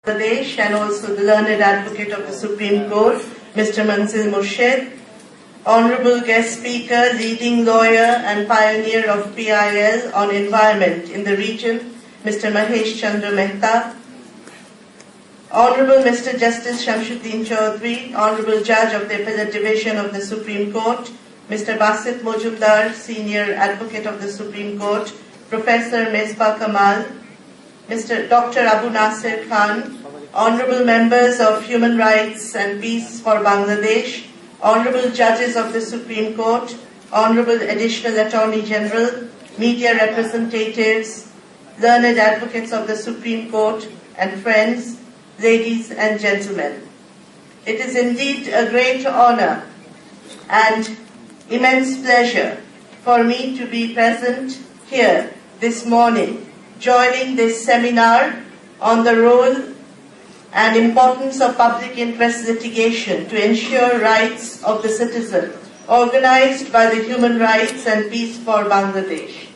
Bangladesh, and also the learned advocate of the Supreme Court, Mr. Manzil Murshid, Honorable guest speaker, leading lawyer and pioneer of PIL on environment in the region, Mr. Mahesh Chandra Mehta, Honorable Mr. Justice Shamsuddin Chaudhry, Honorable Judge of the Appellate Division of the Supreme Court, Mr. Basit Mojumdar, Senior Advocate of the Supreme Court, Professor Mesbah Kamal, Mr. Dr. Abu Nasir Khan, Honorable Members of Human Rights and Peace for Bangladesh, Honorable Judges of the Supreme Court, Honorable Additional Attorney General, media representatives, learned advocates of the Supreme Court, and friends, ladies and gentlemen. It is indeed a great honor and immense pleasure for me to be present here this morning, joining this seminar on the role and importance of public interest litigation to ensure rights of the citizen, organized by the Human Rights and Peace for Bangladesh.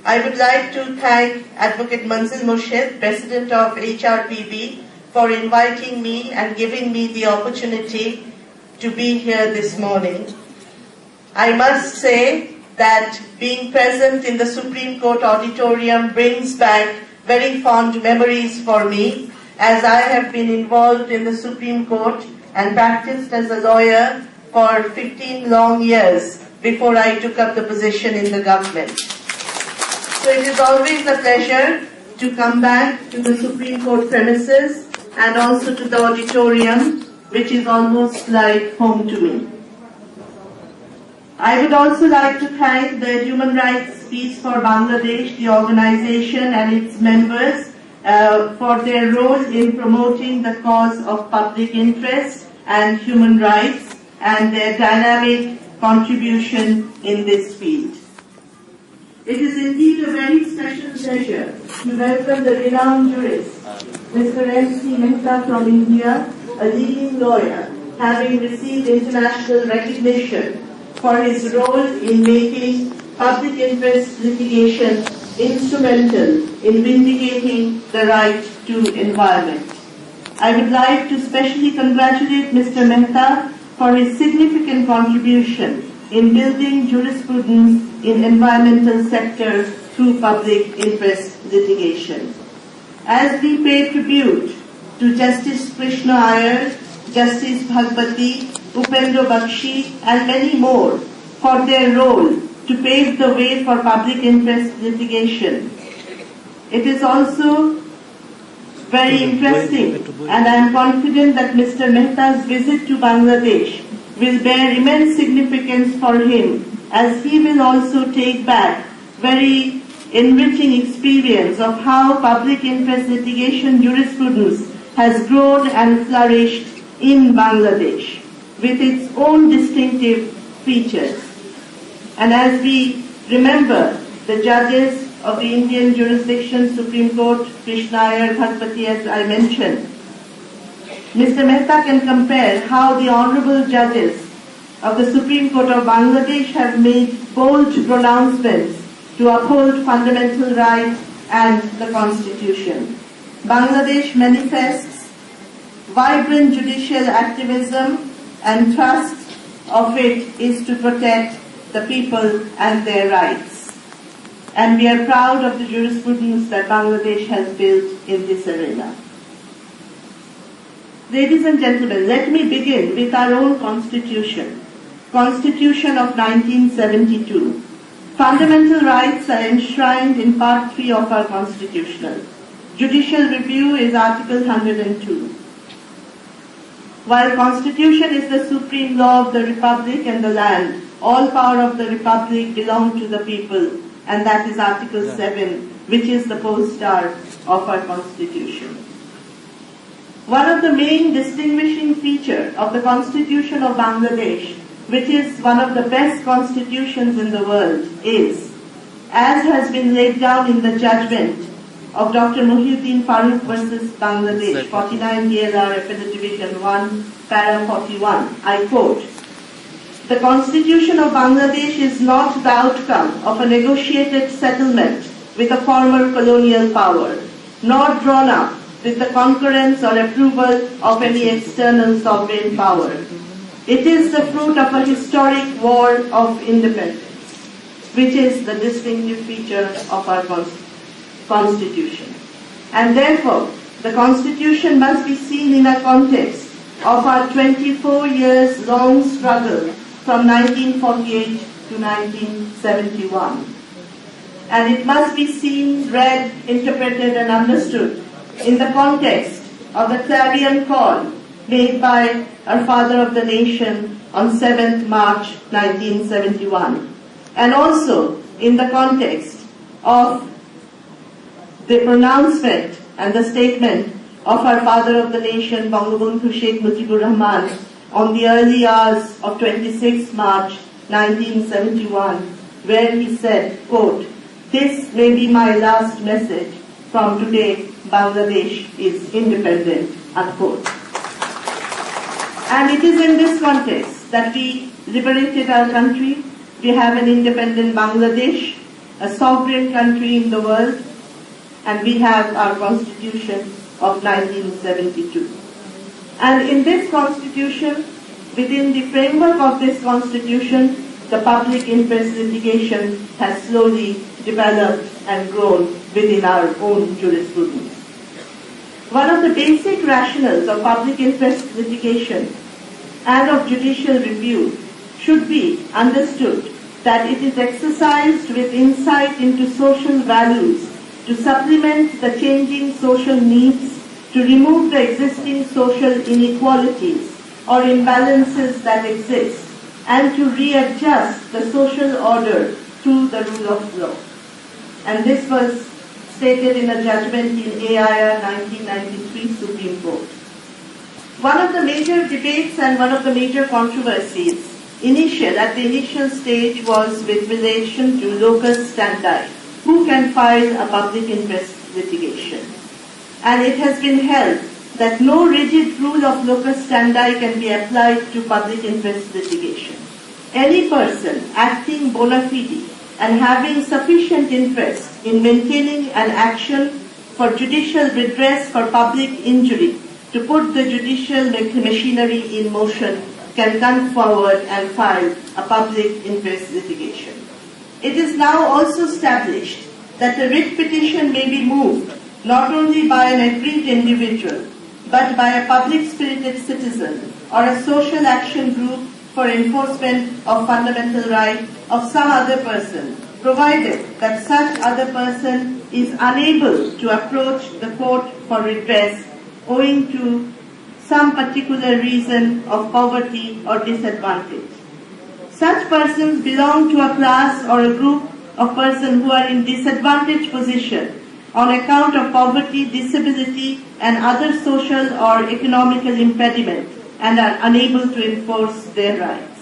I would like to thank Advocate Manzil Murshid, President of HRPB, for inviting me and giving me the opportunity to be here this morning. I must say that being present in the Supreme Court auditorium brings back very fond memories for me, as I have been involved in the Supreme Court and practiced as a lawyer for 15 long years before I took up the position in the government. So it is always a pleasure to come back to the Supreme Court premises and also to the auditorium, which is almost like home to me. I would also like to thank the Human Rights Peace for Bangladesh, the organization and its members, for their role in promoting the cause of public interest and human rights and their dynamic contribution in this field. It is indeed a very special pleasure to welcome the renowned jurist, Mr. M.C. Mehta from India, a leading lawyer, having received international recognition for his role in making public interest litigation instrumental in vindicating the right to environment. I would like to specially congratulate Mr. Mehta for his significant contribution in building jurisprudence in environmental sector through public interest litigation. As we pay tribute to Justice Krishna Iyer, Justice Bhagwati, Upendra Bakshi, and many more for their role to pave the way for public interest litigation, it is also very interesting, and I am confident that Mr. Mehta's visit to Bangladesh will bear immense significance for him, as he will also take back very enriching experience of how public interest litigation jurisprudence has grown and flourished in Bangladesh with its own distinctive features. And as we remember the judges of the Indian jurisdiction, Supreme Court, Krishna Iyer, Bhagwati, as I mentioned, Mr. Mehta can compare how the honorable judges of the Supreme Court of Bangladesh have made bold pronouncements to uphold fundamental rights and the Constitution. Bangladesh manifests vibrant judicial activism, and thrust of it is to protect the people and their rights. And we are proud of the jurisprudence that Bangladesh has built in this arena. Ladies and gentlemen, let me begin with our own Constitution. Constitution of 1972. Fundamental rights are enshrined in Part 3 of our Constitution. Judicial review is Article 102. While Constitution is the supreme law of the Republic and the land, all power of the Republic belong to the people, and that is Article 7, which is the pole star of our Constitution. One of the main distinguishing features of the Constitution of Bangladesh, which is one of the best constitutions in the world, is, as has been laid down in the judgment of Dr. Muhyiddin Farooq versus Bangladesh, 49 DLR Appellate Division 1, Para 41, I quote, "The Constitution of Bangladesh is not the outcome of a negotiated settlement with a former colonial power, nor drawn up with the concurrence or approval of any external sovereign power. It is the fruit of a historic war of independence, which is the distinctive feature of our Constitution. And therefore, the Constitution must be seen in a context of our 24 years long struggle from 1948 to 1971. And it must be seen, read, interpreted and understood in the context of the clarion call made by our father of the nation on 7th March 1971, and also in the context of the pronouncement and the statement of our father of the nation, Bangabandhu Sheikh Mujibur Rahman, on the early hours of 26 March 1971, where he said, quote, "This may be my last message. From today, Bangladesh is independent," unquote. And it is in this context that we liberated our country. We have an independent Bangladesh, a sovereign country in the world, and we have our Constitution of 1972. And in this Constitution, within the framework of this Constitution, the public interest litigation has slowly developed and grown within our own jurisprudence. One of the basic rationales of public interest litigation and of judicial review should be understood that it is exercised with insight into social values to supplement the changing social needs, to remove the existing social inequalities or imbalances that exist, and to readjust the social order through the rule of law. And this was stated in a judgment in AIR 1993 Supreme Court. One of the major debates and one of the major controversies at the initial stage was with relation to locus standi, who can file a public interest litigation. And it has been held that no rigid rule of locus standi can be applied to public interest litigation. Any person acting bona fide and having sufficient interest in maintaining an action for judicial redress for public injury to put the judicial machinery in motion can come forward and file a public interest litigation. It is now also established that a writ petition may be moved not only by an aggrieved individual, but by a public-spirited citizen or a social action group for enforcement of fundamental right of some other person, provided that such other person is unable to approach the court for redress owing to some particular reason of poverty or disadvantage. Such persons belong to a class or a group of persons who are in disadvantaged position on account of poverty, disability, and other social or economical impediment and are unable to enforce their rights.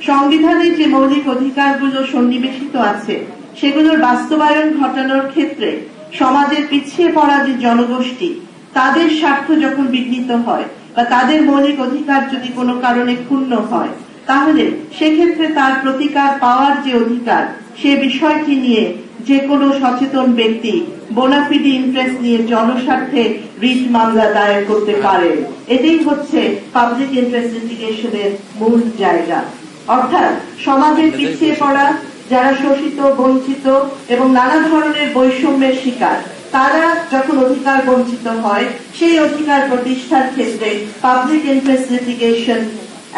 সংবিধানে যে মৌলিক অধিকারগুলো সন্নিবেশিত আছে সেগুলোর বাস্তবায়ন ঘটানোর ক্ষেত্রে সমাজের পিছিয়ে পড়া যে জনগোষ্ঠী তাদের স্বার্থ যখন বিঘ্নিত হয় বা তাদের মৌলিক অধিকার যদি কোনো কারণে ক্ষুণ্ণ হয় তাহলে সেক্ষেত্রে তার প্রতিকার পাওয়ার যে অধিকার সে বিষয়টি নিয়ে যে কোনো সচেতন ব্যক্তি বোনাফিডি ইন্টারেস্ট নিয়ে জনস্বার্থে রিট মামলা দায়ের করতে পারে। এটাই হচ্ছে পাবলিক ইন্টারেস্ট লিটিগেশনের মূল জায়গা। অর্থাৎ সমাজের পিছিয়ে পড়া যারা শোষিত, বঞ্চিত এবং নানা ধরনের বৈষম্যের শিকার তারা যখন অধিকার বঞ্চিত হয় সেই অধিকার প্রতিষ্ঠার ক্ষেত্রে পাবলিক ইন্টারেস্ট লিটিগেশন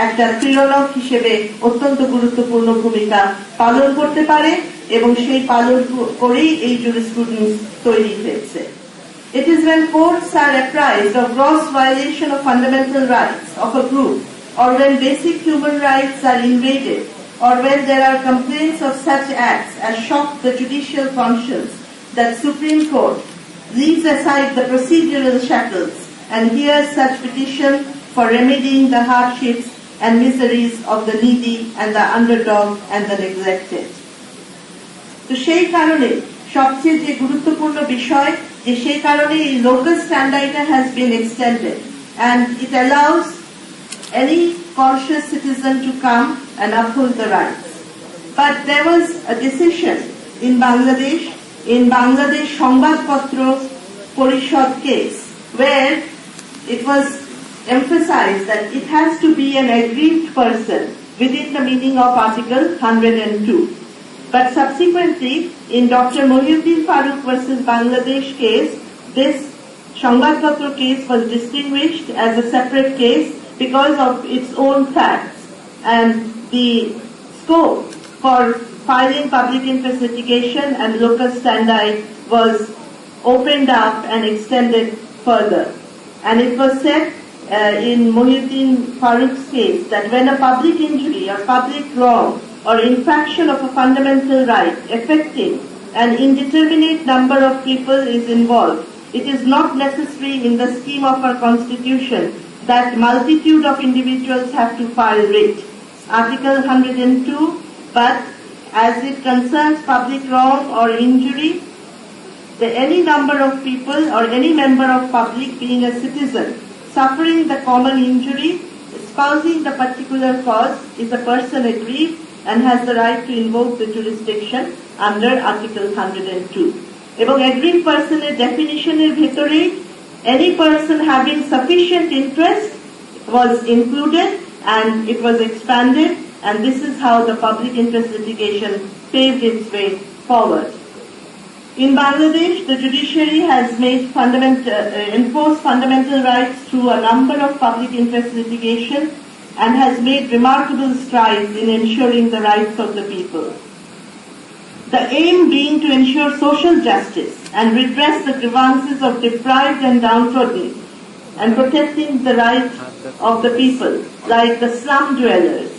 একটা প্রেরণক হিসেবে অত্যন্ত গুরুত্বপূর্ণ ভূমিকা পালন করতে পারে এবং সেই পালন করেই এই জুরিসপ্রুডেন্স তৈরি হয়েছে। It is when courts are apprised of gross violation of fundamental rights of a group or when basic human rights are invaded or when there are complaints of such acts as shock the judicial conscience that Supreme Court leaves aside the procedural shackles and hears such petition for remedying the hardships and miseries of the needy and the underdog and the neglected. তো সেই কারণে সবচেয়ে যে গুরুত্বপূর্ণ বিষয় যে সেই কারণে এই local স্ট্যান্ডার্ডটা has been extended and it allows any conscious citizen to come and uphold the rights. But there was a decision in Bangladesh সংবাদপত্র পরিষদ case where it was emphasized that it has to be an aggrieved person within the meaning of Article 102. But subsequently, in Dr. Mohiuddin Farooq versus Bangladesh case, this Shangbadpatra case was distinguished as a separate case because of its own facts, and the scope for filing public interest litigation and locus standi was opened up and extended further. And it was said in Mohiuddin Farooq's case that when a public injury or public wrong or infraction of a fundamental right affecting an indeterminate number of people is involved, it is not necessary in the scheme of our constitution that multitude of individuals have to file writ. Article 102, but as it concerns public wrong or injury, any number of people or any member of public being a citizen suffering the common injury, espousing the particular cause, is a person aggrieved and has the right to invoke the jurisdiction under Article 102. এবং aggrieved person's definitionের ভেতরে any person having sufficient interest was included, and it was expanded, and this is how the public interest litigation paved its way forward. In Bangladesh, the judiciary has made enforced fundamental rights through a number of public interest litigation and has made remarkable strides in ensuring the rights of the people. The aim being to ensure social justice and redress the grievances of deprived and downtrodden, and protecting the rights of the people, like the slum dwellers.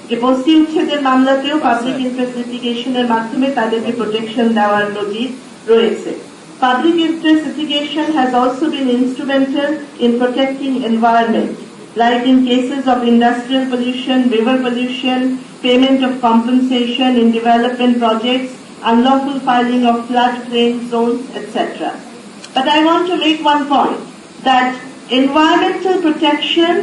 যে বস্তি উচ্ছেদের মামলাতেও public interest লিটিগেশনের মাধ্যমে তাদেরকে protection দেওয়ার নজির রয়েছে। Public interest litigation has also been instrumental in protecting environment, like in cases of industrial pollution, river pollution, payment of compensation in development projects, unlawful filing of floodplain zones, etc. But I want to make one point, that environmental protection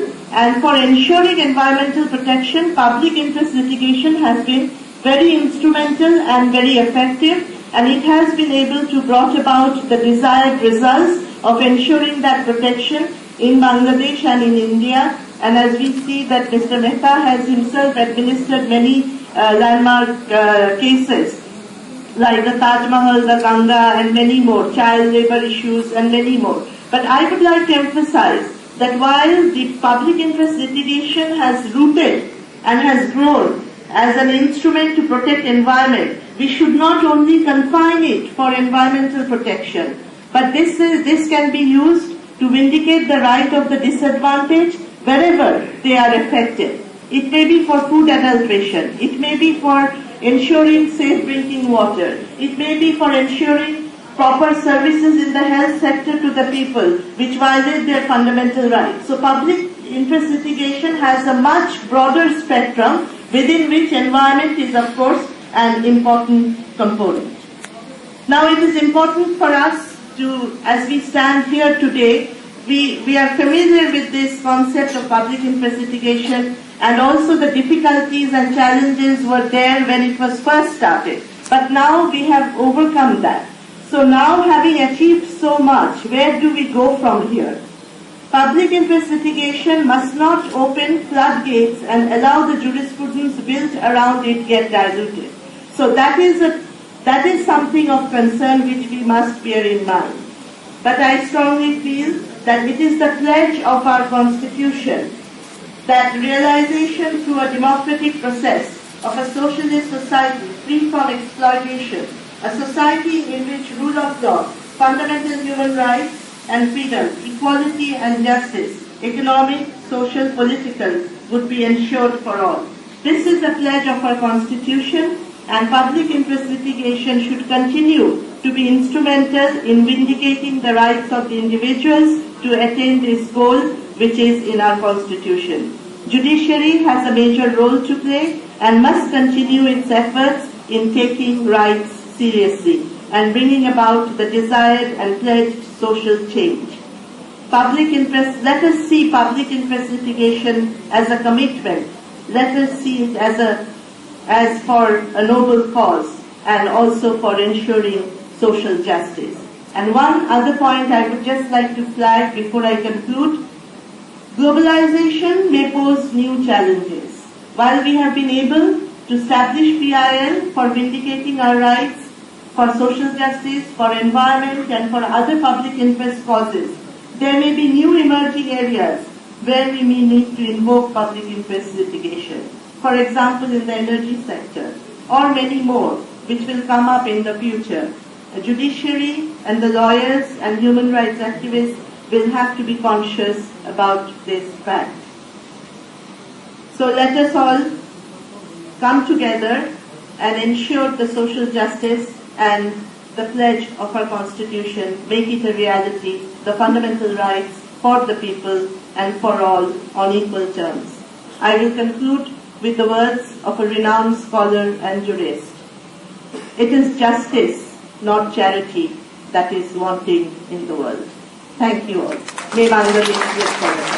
and for ensuring environmental protection, public interest litigation has been very instrumental and very effective, and it has been able to brought about the desired results of ensuring that protection in Bangladesh and in India. And as we see that Mr. Mehta has himself administered many landmark cases, like the Taj Mahal, the Ganga, and many more, child labor issues, and many more. But I would like to emphasize that while the public interest litigation has rooted and has grown as an instrument to protect environment, we should not only confine it for environmental protection, but this can be used to vindicate the right of the disadvantaged wherever they are affected. It may be for food adulteration, it may be for ensuring safe drinking water, it may be for ensuring proper services in the health sector to the people which violate their fundamental rights. So public interest litigation has a much broader spectrum within which environment is of course an important component. Now it is important for us to, as we stand here today, we are familiar with this concept of public interest litigation, and also the difficulties and challenges were there when it was first started. But now we have overcome that. So now, having achieved so much, where do we go from here? Public interest litigation must not open floodgates and allow the jurisprudence built around it get diluted. So that is something of concern which we must bear in mind. But I strongly feel that it is the pledge of our Constitution that realization through a democratic process of a socialist society free from exploitation, a society in which rule of law, fundamental human rights and freedom, equality and justice, economic, social, political, would be ensured for all. This is the pledge of our Constitution, and public interest litigation should continue to be instrumental in vindicating the rights of the individuals to attain this goal which is in our Constitution. Judiciary has a major role to play and must continue its efforts in taking rights seriously and bringing about the desired and pledged social change. Public interest, let us see public interest litigation as a commitment. Let us see it as for a noble cause and also for ensuring social justice. And one other point I would just like to flag before I conclude. Globalization may pose new challenges. While we have been able to establish PIL for vindicating our rights, for social justice, for environment and for other public interest causes, there may be new emerging areas where we may need to invoke public interest litigation. For example, in the energy sector, or many more, which will come up in the future. The judiciary and the lawyers and human rights activists will have to be conscious about this fact. So let us all come together and ensure the social justice and the pledge of our Constitution, make it a reality, the fundamental rights for the people and for all on equal terms. I will conclude with the words of a renowned scholar and jurist. It is justice, not charity, that is wanting in the world. Thank you all. May Bangladesh live forever.